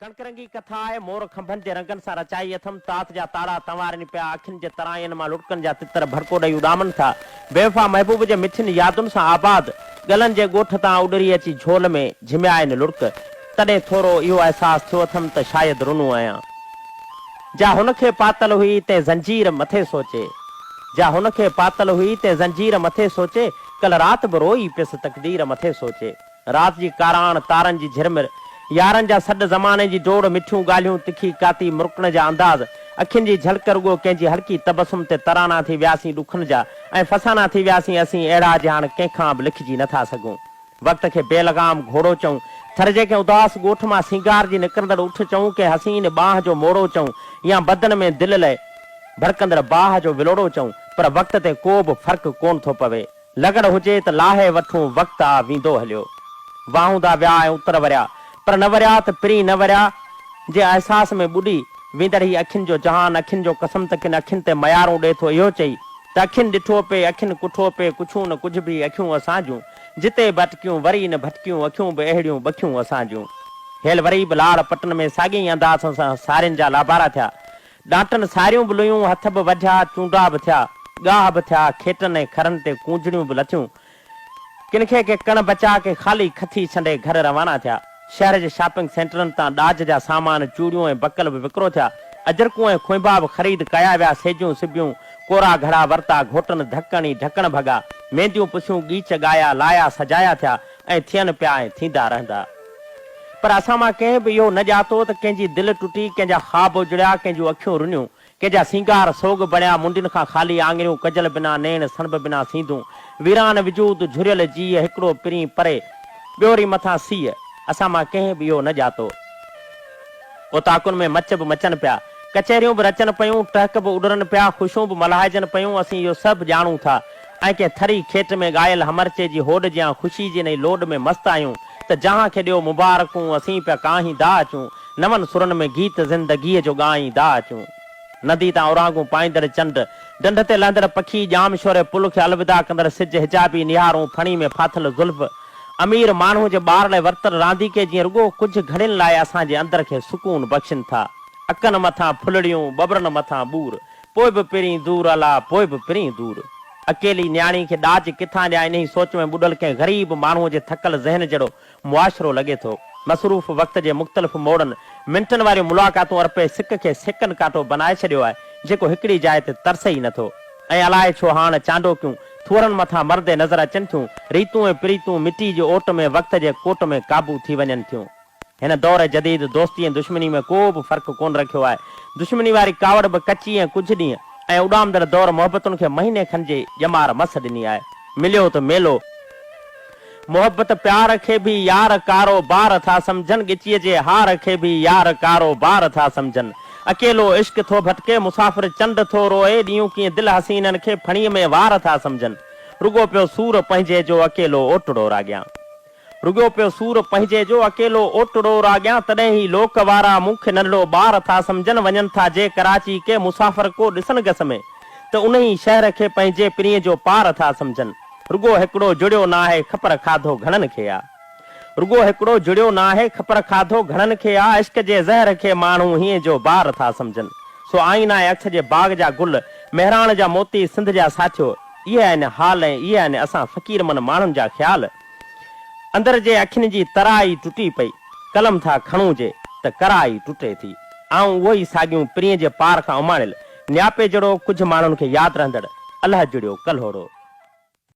कणकरंगी कथा है मोर खंभन जे रंगन सा रचाई अथम तात जा ताड़ा तंवारनि पिया अखिन जे तरायन मां लुटकन जा तितर भड़को ॾेई उॾामनि था बेवफा महबूब जे मिठिन यादुनि सां आबाद गलन जे ॻोठ तां उॾरी अची झोल में झिमिया आहिनि लुड़क तॾहिं थोरो इहो अहसास थियो अथमि त शायदि रुनो आहियां जा हुनखे पातल हुई ते ज़ंजीर मथे सोचे जा हुनखे पातल हुई ते ज़ंजीर मथे सोचे कल रात बि रोई पियसि तकदीर मथे सोचे रात जी काराण तारनि जी झिरमिर यारनि जा सॾ ज़माने जी डोड़ मिठियूं ॻाल्हियूं तिखी काती मुरकण जा अंदाज़ अखियुनि जी झलक रुगो कंहिंजी हल्की तबसुम ते तराना थी वियासीं ॾुखनि जा ऐं फसाना थी वियासीं असीं अहिड़ा जे हाणे कंहिंखां बि लिखिजी नथा सघूं वक़्त खे बेलगाम घोड़ो चऊं थर जे कंहिं उदास ॻोठ मां सिंगार जी निकिरंदड़ उठ चऊं के हसीन बाह जो मोड़ो चऊं या बदन में दिलि लाइ भड़कंदड़ बाह जो विलोड़ो चऊं पर वक़्त ते को बि फ़र्क़ु कोन थो पवे लगड़ हुजे त लाहे वठूं वक़्तु आ वेंदो हलियो वाहूंदा विया ऐं उतर वरिया पर न वरिया त पिरी न वरिया जे अहसास में ॿुॾी वेंदड़ ही अखियुनि जो जहान अखियुनि जो कसम त किन अखियुनि ते मयारूं ॾे थो इहो चई त अखियुनि ॾिठो पे अखियुनि कुठो पे कुझु न कुझु बि अखियूं असां जूं जिते भटकियूं वरी न भटकियूं अखियूं बि अहिड़ियूं बखियूं असां जूं हेल वरी बि लाड़ पटन में साॻी अंदाज़ सां सारियुनि जा लाबारा थिया डांटनि सारियूं बि लुयूं हथ बि वधिया चूंडा बि थिया गाह बि थिया खेटनि ऐं खरनि ते कूंजड़ियूं बि लथियूं किनखे के कण बचा के ख़ाली खथी छंडे घर रवाना थिया शहर जे शॉपिंग सेंटरनि तां ॾाज जा सामान चूड़ियूं ऐं बकल बि विकिरो थिया अजरकूं ऐं खुंबा बि ख़रीद कया विया सेजूं सिबियूं कोरा घड़ा वरिता घोटनि ढकणी ढकण भॻा मेंदियूं पुछियूं गीच ॻाया लाया सजाया थिया ऐं थियनि पिया ऐं थींदा रहंदा पर असां मां कंहिं बि इहो न ॼातो त कंहिंजी दिलि टुटी कंहिंजा ख़्वाब उजड़िया कंहिंजूं अखियूं रुनियूं कंहिंजा सिंगार सोग बणिया मुंडियुनि खां ख़ाली आङिरियूं कजल बिना नेण सणब बिना सींदूं वीरान विजूद झुरियल जीअ हिकिड़ो पिरी परे ॿियोरी मथां सीअ असां मां कंहिं बि इहो न ॼातो ओताकुनि में मच बि मचनि पिया कचहरियूं बि रचनि पियूं टहक बि उॾरनि पिया ख़ुशियूं बि मल्हाइजनि पियूं असीं इहो सभु ॼाणूं था ऐं कंहिं थरी खेट में ॻायल हमरचे जी होॾ जियां ख़ुशी जी नई लोड में मस्तु आहियूं त जहां खे ॾियो मुबारकूं असीं पिया काहींदा अचूं नवनि सुरनि में गीत ज़िंदगीअ जो ॻाईंदा अचूं नदी तां उरांगूं पाईंदड़ चंड डंड ते लहंदड़ पखी जाम शोरे पुल खे अलविदा कंदड़ सिज हिजाबी निहारूं फणी में फाथल ज़ुल्फ़ अमीर माण्हू जे ॿार लाइ वर्तल रांदीके जीअं रुगो कुझु घड़ियुनि लाइ असांजे अंदर खे सुकून बख़्शनि था अकनि मथां फुलड़ियूं बबरनि मथां बूर पोइ बि पिरीं दूर अला पोइ बि पिरीं दूर अकेली न्याणी खे ॾाज किथां ॾियां इन ई सोच में ॿुॾल कंहिं ग़रीब माण्हूअ जे थकल ज़हन जहिड़ो मुआशिरो लॻे थो मसरूफ़ वक़्त जे मुख़्तलिफ़ मोड़नि मिंटनि वारियूं मुलाक़ातूं अर्पे सिक खे सिकनि कांटो बनाए छॾियो आहे जेको हिकिड़ी जाइ ते तरसे ई नथो ऐं अलाए छो हाणे चांडोकियूं थोरनि मथां मर्दे नज़र अचनि थियूं रीतूं ऐं प्रीतूं मिटी जे ओट में वक़्त जे कोट में क़ाबू थी वञनि थियूं हिन दौर जदीद दोस्ती ऐं दुश्मनी में को बि फ़र्क़ु कोन रखियो आहे दुश्मनी वारी कावड़ बि कची ऐं कुझु ॾींहं ऐं उॾामदड़ दौर मोहबतुनि खे महीने खनि जे ॼमार मस ॾिनी आहे मिलियो त मेलो मोहबत प्यार खे बि यार कारो बार था सम्झनि ॻिचीअ जे हार खे बि यार कारो बार था सम्झनि अकेलो इश्क थो भटके मुसाफ़िर चंड थो रोए ॾींहं कीअं दिलि हसीननि खे फणीअ में वार था सम्झनि रुगो पियो सूर पंहिंजे जो अकेलो ओटड़ो राॻियां रुगो पियो सूर पंहिंजे जो अकेलो ओटड़ो राॻियां तॾहिं ई लोक वारा मूंखे नंढड़ो ॿार था सम्झनि वञनि था जे कराची के मुसाफ़िर को ॾिसनि गस में त उन ई शहर खे पंहिंजे पिरीअ जो पार था सम्झनि रुगो हिकिड़ो जुड़ियो न आहे ख़बर खाधो घणनि खे आहे रुगो हिकिड़ो जुड़ियो न आहे ख़बर खाधो घणनि खे आहे इश्क जे ज़हर खे माण्हू हीअं जो बार था सम्झनि सो आईना ऐं अक्स जे बाग़ जा गुल मेहराण जा मोती सिंध जा साथियो इहे आहिनि हाल ऐं इहे आहिनि असां फ़क़ीरमन माण्हुनि जा ख़्याल अंदर जे अखियुनि जी तराई टुटी पई कलम था खणूं जे त कराई टुटे थी ऐं उहो ई साॻियूं पिरीअ जे पार खां उमाड़ियल न्यापे जहिड़ो कुझु माण्हुनि खे यादि रहंदड़ अलाह जुड़ियो कल्होड़ो